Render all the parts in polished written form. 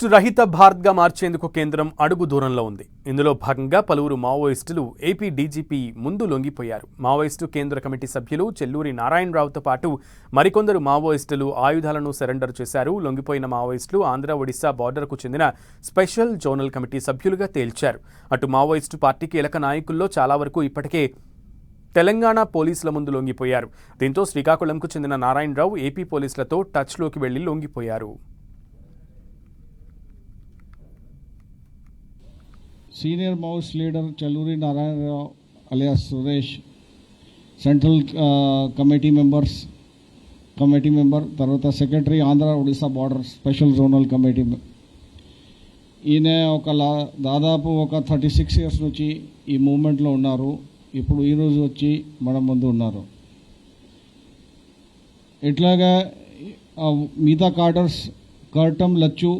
Maoist రహిత భారత్గా మార్చేందుకు కేంద్రం అడుగు దూరంలో ఉంది. ఇందులో భాగంగా పలువురు మావోయిస్టులు ఏపీ డీజీపీ ముందు లొంగిపోయారు. మావోయిస్టు కేంద్ర కమిటీ సభ్యులు చెల్లూరి నారాయణరావుతో పాటు మరికొందరు మావోయిస్టులు ఆయుధాలను సరెండర్ చేశారు. లొంగిపోయిన మావోయిస్టులు ఆంధ్ర ఒడిశా బార్డర్కు చెందిన స్పెషల్ జోనల్ కమిటీ సభ్యులుగా తేల్చారు. అటు మావోయిస్టు పార్టీ కీలక నాయకుల్లో చాలా వరకు ఇప్పటికే తెలంగాణ పోలీసుల ముందు లొంగిపోయారు. దీంతో శ్రీకాకుళంకు చెందిన నారాయణరావు ఏపీ పోలీసులతో టచ్లోకి వెళ్లి లొంగిపోయారు. Senior Maoist leader Challuri Narayana Rao alias Suresh, Central Committee member, Tarvata Secretary Andhra Odisha Border Special Zonal Committee. ఈయన దాదాపు ఒక 36 years నుంచి ఈ మూవ్మెంట్లో ఉన్నారు. ఇప్పుడు ఈరోజు వచ్చి మన ముందు ఉన్నారు. ఇట్లాగా మిగతా కార్డర్స్ కర్టం లచ్చు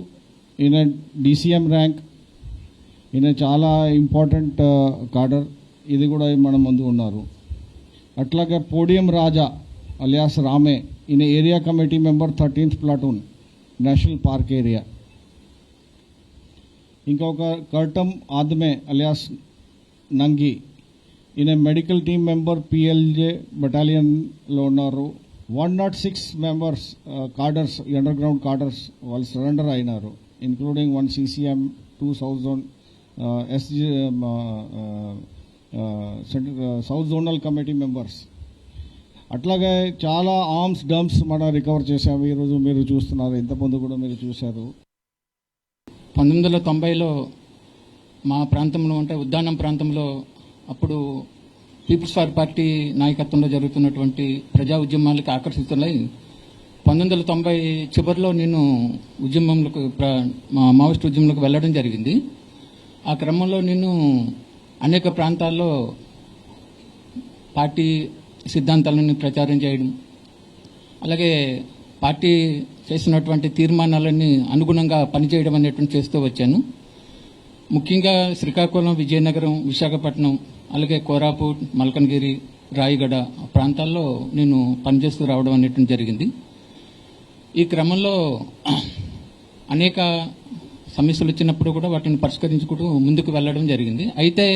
ఈయన DCM ర్యాంక్, ఈయన చాలా ఇంపార్టెంట్ కార్డర్, ఇది కూడా మన ముందు ఉన్నారు. అట్లాగే పోడియం రాజా అలియాస్ రామే, ఈయన area committee member 13th platoon national park area. ఇంకొక కర్టం ఆద్మే అలియాస్ నంగి, ఈయన మెడికల్ టీమ్ మెంబర్ PLJ బటాలియన్లో ఉన్నారు. 106 మెంబర్స్ కార్డర్స్, అండర్ గ్రౌండ్ కార్డర్స్ వాళ్ళు సరెండర్ అయినారు, including 1 CCM, 2 south zone south zonal committee members. అట్లాగే చాలా ఆర్మ్స్ డంప్స్ మనం రికవర్ చేశాము. ఈరోజు మీరు చూస్తున్నారు, ఇంతకుముందు కూడా మీరు చూశారు. 1990లో మా ప్రాంతంలో అంటే ఉద్దానం ప్రాంతంలో అప్పుడు పీపుల్స్ ఫర్ పార్టీ నాయకత్వంలో జరుగుతున్నటువంటి ప్రజా ఉద్యమాలకు ఆకర్షితులై 1990 చివరిలో నేను ఉద్యమంలోకి మావోయిస్ట్ ఉద్యమంలోకి వెళ్ళడం జరిగింది. ఆ క్రమంలో నేను అనేక ప్రాంతాల్లో పార్టీ సిద్ధాంతాలను ప్రచారం చేయడం, అలాగే పార్టీ చేసినటువంటి తీర్మానాలన్నీ అనుగుణంగా పనిచేయడం అనేటువంటి చేస్తూ వచ్చాను. ముఖ్యంగా శ్రీకాకుళం, విజయనగరం, విశాఖపట్నం, అలాగే కోరాపూట్, మల్కన్గిరి, రాయగడ ప్రాంతాల్లో నేను పనిచేస్తూ రావడం అనేటువంటి జరిగింది. ఈ క్రమంలో అనేక సమస్యలు వచ్చినప్పుడు కూడా వాటిని పరిష్కరించుకుంటూ ముందుకు వెళ్ళడం జరిగింది. అయితే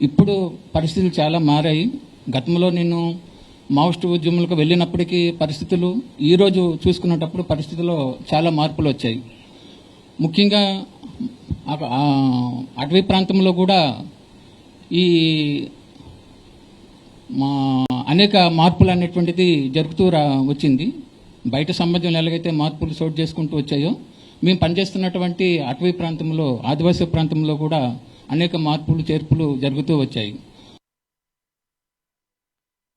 ఇప్పుడు పరిస్థితులు చాలా మారాయి. గతంలో నేను మావోయిస్టు ఉద్యమాలకు వెళ్ళినప్పటికీ పరిస్థితులు ఈరోజు చూసుకునేటప్పుడు పరిస్థితుల్లో చాలా మార్పులు వచ్చాయి. ముఖ్యంగా అటవీ ప్రాంతంలో కూడా ఈ అనేక మార్పులు అనేటువంటిది జరుగుతూ వచ్చింది. బయట సమాజంలో ఎలాగైతే మార్పులు చోటు చేసుకుంటూ వచ్చాయో మేము పనిచేస్తున్నటువంటి అటవీ ప్రాంతంలో, ఆదివాసీ ప్రాంతంలో కూడా అనేక మార్పులు చేర్పులు జరుగుతూ వచ్చాయి.